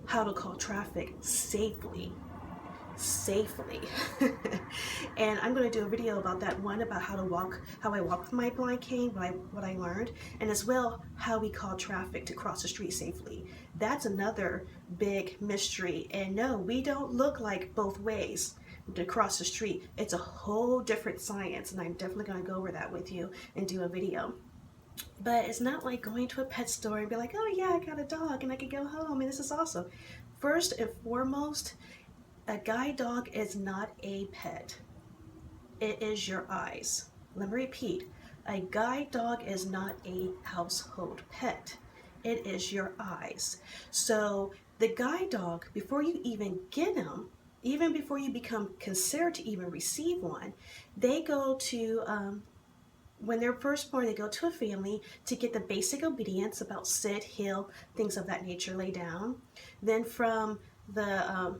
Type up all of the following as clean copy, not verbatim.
how to call traffic safely. And I'm going to do a video about that, one about how I walk with my blind cane, what I learned, and as well how we call traffic to cross the street safely. That's another big mystery, and no, we don't look like both ways to cross the street. It's a whole different science, and I'm definitely going to go over that with you and do a video. But it's not like going to a pet store and be like, oh yeah, I got a dog and I can go home and this is awesome. First and foremost, a guide dog is not a pet. It is your eyes. Let me repeat. A guide dog is not a household pet. It is your eyes. So the guide dog, before you even get them, even before you become considered to even receive one, they go to when they're first born, they go to a family to get the basic obedience about sit, heel, things of that nature, lay down. Then from the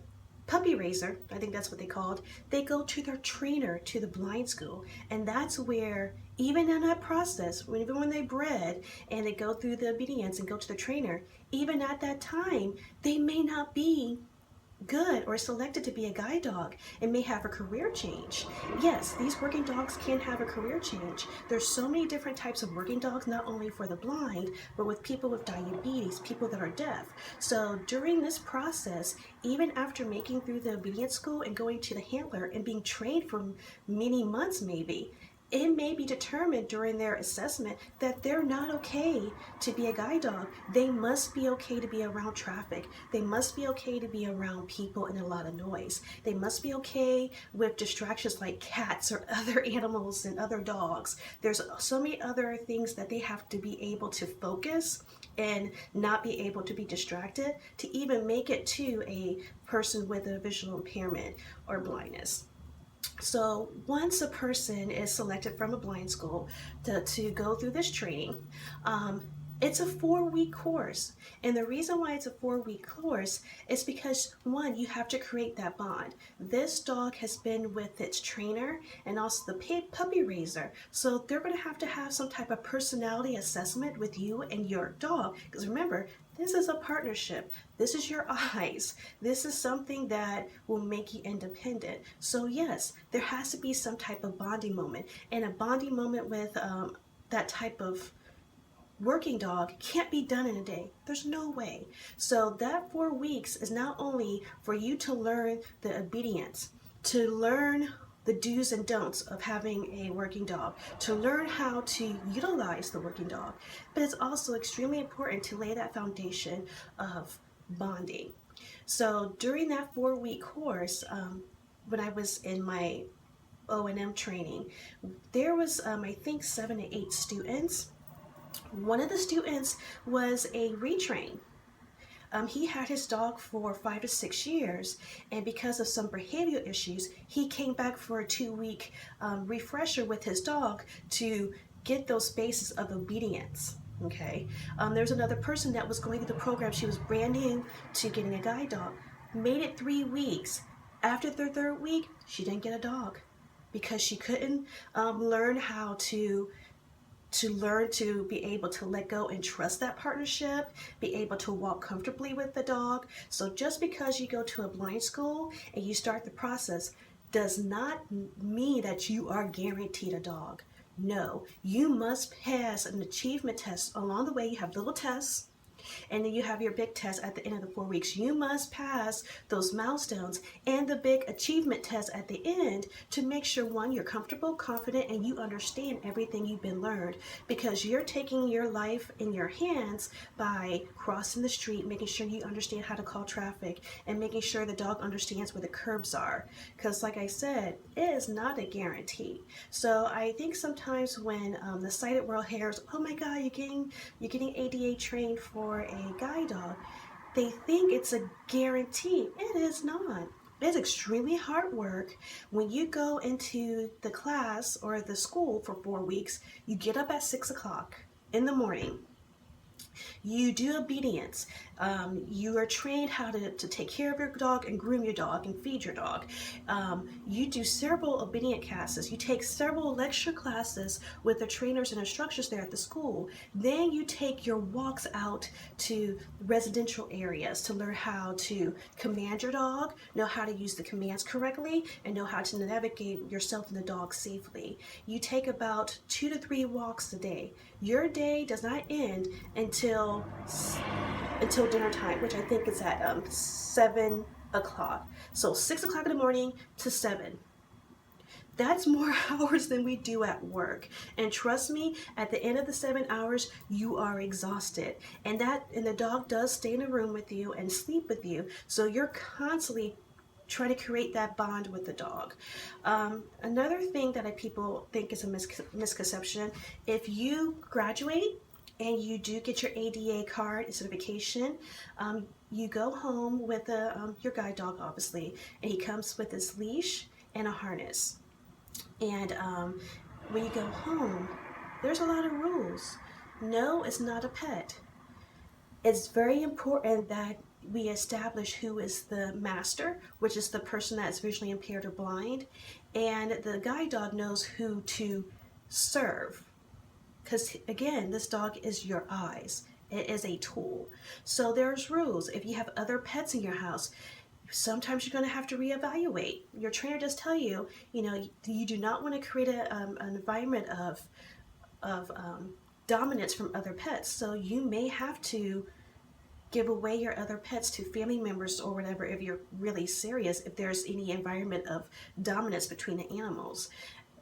puppy raiser, I think that's what they called, they go to their trainer, to the blind school. And that's where, even in that process, even when they bred and they go through the obedience and go to the trainer, even at that time, they may not be good or selected to be a guide dog and may have a career change. Yes, these working dogs can have a career change. There's so many different types of working dogs, not only for the blind, but with people with diabetes, people that are deaf. So during this process, even after making through the obedience school and going to the handler and being trained for many months maybe, it may be determined during their assessment that they're not okay to be a guide dog. They must be okay to be around traffic. They must be okay to be around people and a lot of noise. They must be okay with distractions like cats or other animals and other dogs. There's so many other things that they have to be able to focus and not be able to be distracted to even make it to a person with a visual impairment or blindness. So once a person is selected from a blind school to go through this training, it's a 4-week course. And the reason why it's a 4-week course is because, one, you have to create that bond. This dog has been with its trainer and also the puppy raiser. So they're going to have some type of personality assessment with you and your dog. Because remember, this is a partnership. This is your eyes. This is something that will make you independent. So yes, there has to be some type of bonding moment. And a bonding moment with that type of working dog can't be done in a day. There's no way. So that 4 weeks is not only for you to learn the obedience, to learn the do's and don'ts of having a working dog, to learn how to utilize the working dog, but it's also extremely important to lay that foundation of bonding. So during that 4-week course, when I was in my O&M training, there was I think 7 to 8 students. One of the students was a retrain. He had his dog for 5 to 6 years, and because of some behavioral issues, he came back for a 2-week refresher with his dog to get those bases of obedience. Okay, there's another person that was going through the program. She was brand new to getting a guide dog, made it 3 weeks. After the 3rd week, she didn't get a dog because she couldn't learn how to learn to be able to let go and trust that partnership, be able to walk comfortably with the dog. So just because you go to a blind school and you start the process does not mean that you are guaranteed a dog. No, you must pass an achievement test. Along the way, you have little tests, and then you have your big test at the end of the 4 weeks. You must pass those milestones and the big achievement test at the end to make sure, one, you're comfortable, confident, and you understand everything you've been learned, because you're taking your life in your hands by crossing the street, making sure you understand how to call traffic, and making sure the dog understands where the curbs are. Because like I said, it is not a guarantee. So I think sometimes when the sighted world hears, oh my God, you're getting ADA trained for a guide dog, they think it's a guarantee. It is not. It's extremely hard work. When you go into the class or the school for 4 weeks, you get up at 6 o'clock in the morning. You do obedience. You are trained how to take care of your dog and groom your dog and feed your dog. You do several obedient classes. You take several lecture classes with the trainers and instructors there at the school. Then you take your walks out to residential areas to learn how to command your dog, know how to use the commands correctly, and know how to navigate yourself and the dog safely. You take about 2 to 3 walks a day. Your day does not end until dinner time, which I think is at 7 o'clock. So 6 o'clock in the morning to 7. That's more hours than we do at work. And trust me, at the end of the 7 hours, you are exhausted. And the dog does stay in a room with you and sleep with you. So you're constantly trying to create that bond with the dog. Another thing that people think is a misconception, if you graduate and you do get your ADA card certification, you go home with your guide dog, obviously, and he comes with his leash and a harness. And when you go home, there's a lot of rules. No, it's not a pet. It's very important that we establish who is the master, which is the person that's visually impaired or blind, and the guide dog knows who to serve. Because again, this dog is your eyes. It is a tool. So there's rules. If you have other pets in your house, sometimes you're going to have to reevaluate. Your trainer does tell you, you do not want to create an environment of dominance from other pets. So you may have to give away your other pets to family members or whatever if you're really serious, if there's any environment of dominance between the animals.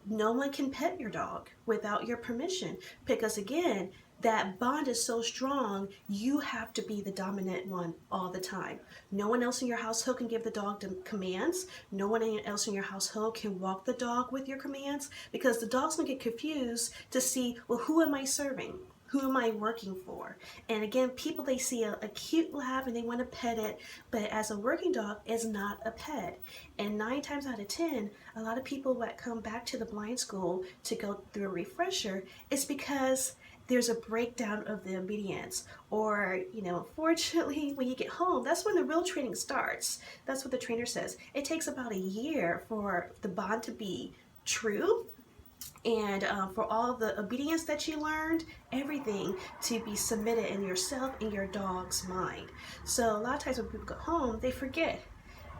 No one can pet your dog without your permission, because again, that bond is so strong, you have to be the dominant one all the time. No one else in your household can give the dog the commands. No one else in your household can walk the dog with your commands, because the dog's gonna get confused to see, well, who am I serving? Who am I working for? And again, people, they see a cute lab and they want to pet it, but as a working dog, it's not a pet. And 9 times out of 10, a lot of people that come back to the blind school to go through a refresher is because there's a breakdown of the obedience. Or, unfortunately, when you get home, that's when the real training starts. That's what the trainer says. It takes about a year for the bond to be true, and for all the obedience that you learned, everything to be submitted in yourself and your dog's mind. So a lot of times when people go home, they forget.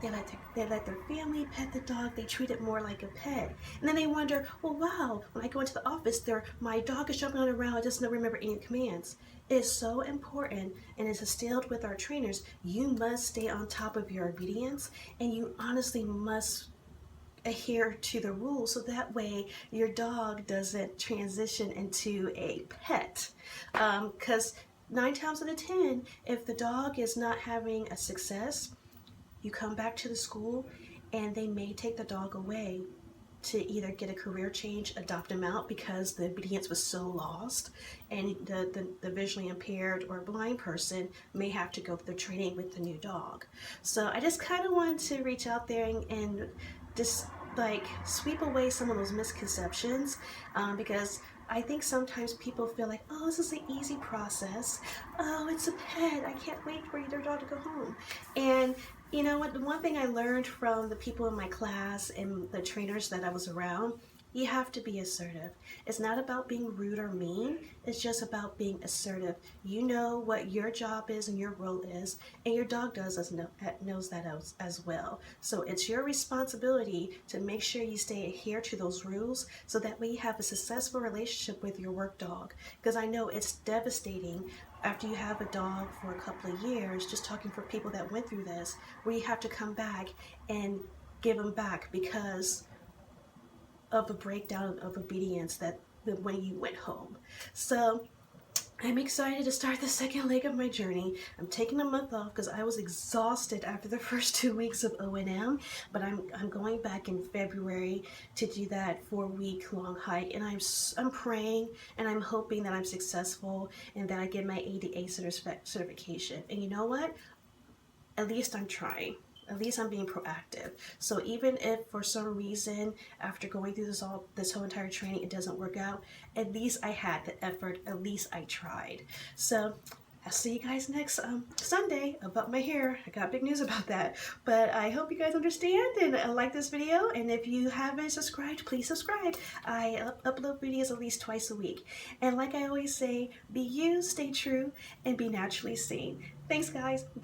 They let their family pet the dog. They treat it more like a pet. And then they wonder, well, wow, when I go into the office, my dog is jumping around. It doesn't remember any commands. It is so important, and it's instilled with our trainers. You must stay on top of your obedience, and you honestly must adhere to the rules, so that way your dog doesn't transition into a pet. Because 9 times out of 10, if the dog is not having a success, you come back to the school and they may take the dog away to either get a career change, adopt him out because the obedience was so lost, and the visually impaired or blind person may have to go through training with the new dog. So I just kind of wanted to reach out there and just sweep away some of those misconceptions, because I think sometimes people feel like, oh, this is an easy process. Oh, it's a pet. I can't wait for their dog to go home. And you know what? The one thing I learned from the people in my class and the trainers that I was around, you have to be assertive. It's not about being rude or mean. It's just about being assertive. You know what your job is and your role is, and your dog knows that as well. So it's your responsibility to make sure you adhere to those rules, so that way you have a successful relationship with your work dog. Because I know it's devastating after you have a dog for a couple of years, just talking for people that went through this, where you have to come back and give them back because of a breakdown of obedience when you went home. So I'm excited to start the second leg of my journey. I'm taking a month off because I was exhausted after the first 2 weeks of O&M, but I'm going back in February to do that 4-week-long hike, and I'm praying and I'm hoping that I'm successful and that I get my ADA certification. And you know what? At least I'm trying. At least I'm being proactive. So even if for some reason after going through this whole entire training it doesn't work out, at least I had the effort, at least I tried. So I'll see you guys next Sunday about my hair. I got big news about that. But I hope you guys understand and like this video. And if you haven't subscribed, please subscribe. I upload videos at least twice a week. And like I always say, be you, stay true, and be naturally seen. Thanks, guys. Bye.